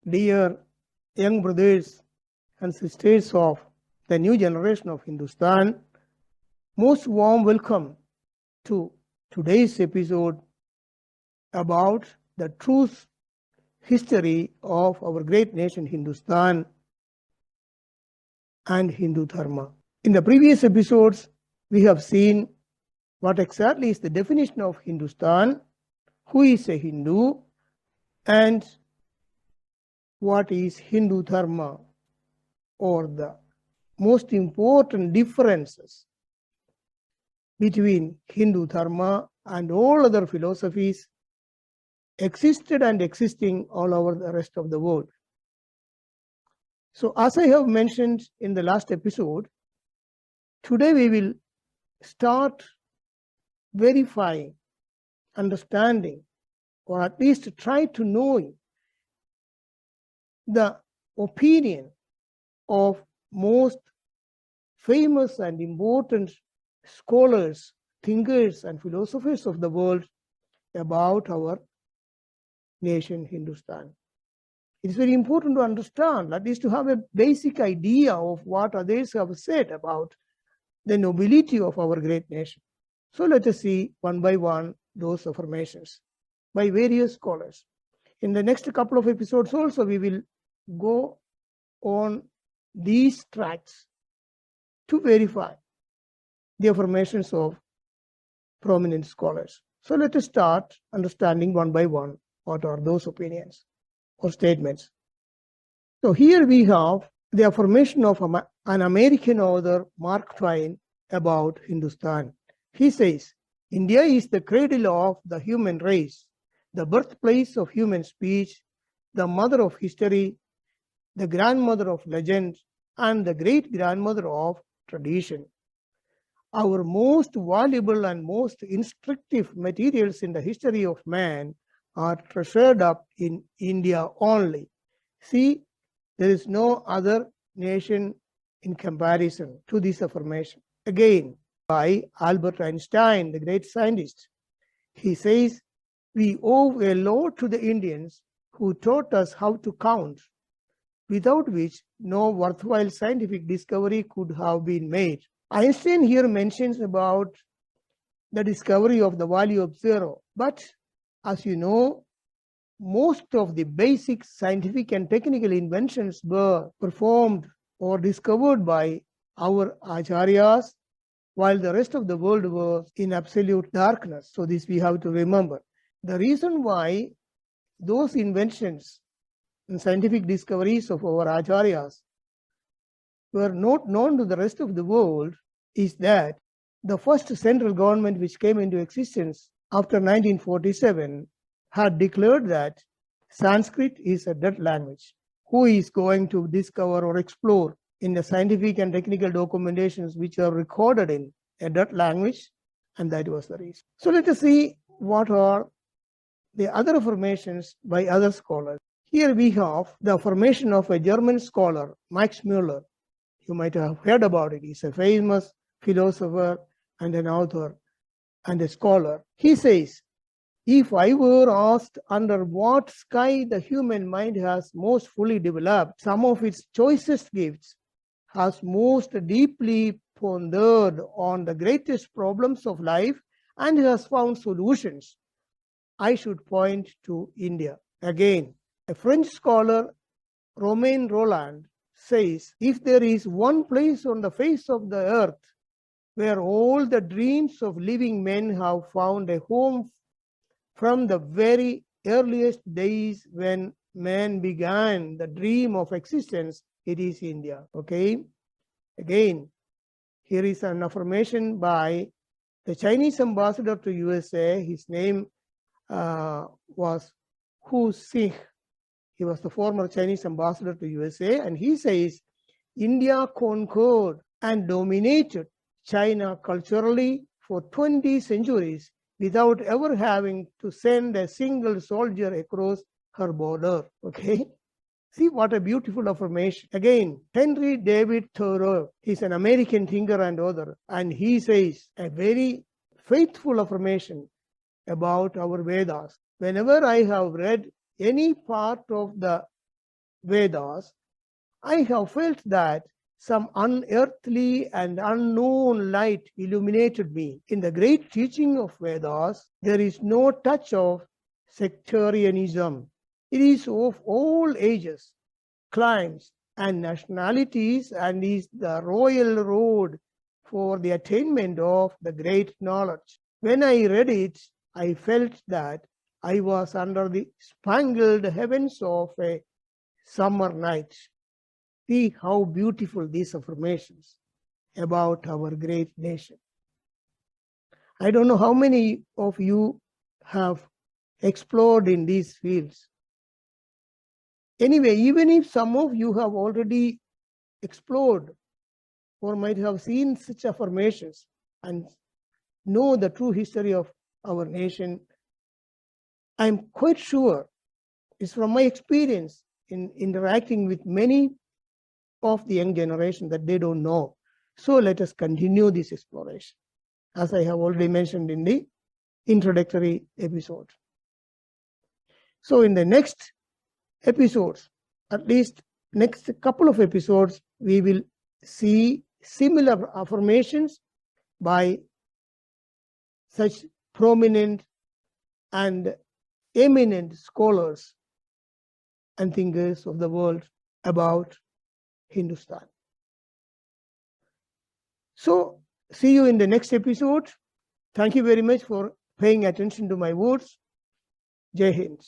Dear young brothers and sisters of the new generation of Hindustan, most warm welcome to today's episode about the truth history of our great nation Hindustan and Hindu Dharma. In the previous episodes, we have seen what exactly is the definition of Hindustan, who is a Hindu, and what is Hindu Dharma, or the most important differences between Hindu Dharma and all other philosophies existed and existing all over the rest of the world. So as I have mentioned in the last episode, today we will start verifying, understanding, or at least try to know the opinion of most famous and important scholars, thinkers, and philosophers of the world about our nation Hindustan. It is very important to understand, at least to have a basic idea of what others have said about the nobility of our great nation. So let us see one by one those affirmations by various scholars. In the next couple of episodes also, we will go on these tracks to verify the affirmations of prominent scholars. So let us start understanding one by one what are those opinions or statements. So here we have the affirmation of an American author, Mark Twain, about Hindustan. He says, India is the cradle of the human race, the birthplace of human speech, the mother of history, the grandmother of legend, and the great-grandmother of tradition. Our most valuable and most instructive materials in the history of man are treasured up in India only. See, there is no other nation in comparison to this affirmation. Again, by Albert Einstein, the great scientist. He says, we owe a lot to the Indians who taught us how to count, without which no worthwhile scientific discovery could have been made. Einstein here mentions about the discovery of the value of zero. But as you know, most of the basic scientific and technical inventions were performed or discovered by our acharyas, while the rest of the world was in absolute darkness. So this we have to remember. The reason why those inventions and scientific discoveries of our acharyas were not known to the rest of the world is that the first central government which came into existence after 1947 had declared that Sanskrit is a dead language. Who is going to discover or explore in the scientific and technical documentations which are recorded in a dead language? And that was the reason. So let us see what are the other affirmations by other scholars. Here we have the affirmation of a German scholar, Max Müller. You might have heard about it. He's a famous philosopher and an author and a scholar. He says, if I were asked under what sky the human mind has most fully developed, some of its choicest gifts has most deeply pondered on the greatest problems of life and has found solutions, I should point to India. Again, a French scholar, Romain Rolland, says, if there is one place on the face of the earth where all the dreams of living men have found a home from the very earliest days when man began the dream of existence, it is India. Okay? Again, here is an affirmation by the Chinese ambassador to USA. His name was Hu Xing. He was the former Chinese ambassador to USA, and he says, India conquered and dominated China culturally for 20 centuries without ever having to send a single soldier across her border. Okay? See what a beautiful affirmation. Again, Henry David Thoreau, he's an American thinker and author, and he says a very faithful affirmation about our Vedas. Whenever I have read any part of the Vedas, I have felt that some unearthly and unknown light illuminated me. In the great teaching of Vedas, there is no touch of sectarianism. It is of all ages, climes, and nationalities, and is the royal road for the attainment of the great knowledge. When I read it, I felt that I was under the spangled heavens of a summer night. See how beautiful these affirmations about our great nation. I don't know how many of you have explored in these fields. Anyway, even if some of you have already explored or might have seen such affirmations and know the true history of our nation, I'm quite sure, it's from my experience in interacting with many of the young generation, that they don't know. So let us continue this exploration, as I have already mentioned in the introductory episode. So in the next episodes, at least next couple of episodes, we will see similar affirmations by such prominent and eminent scholars and thinkers of the world about Hindustan. So, see you in the next episode. Thank you very much for paying attention to my words. Jai Hind.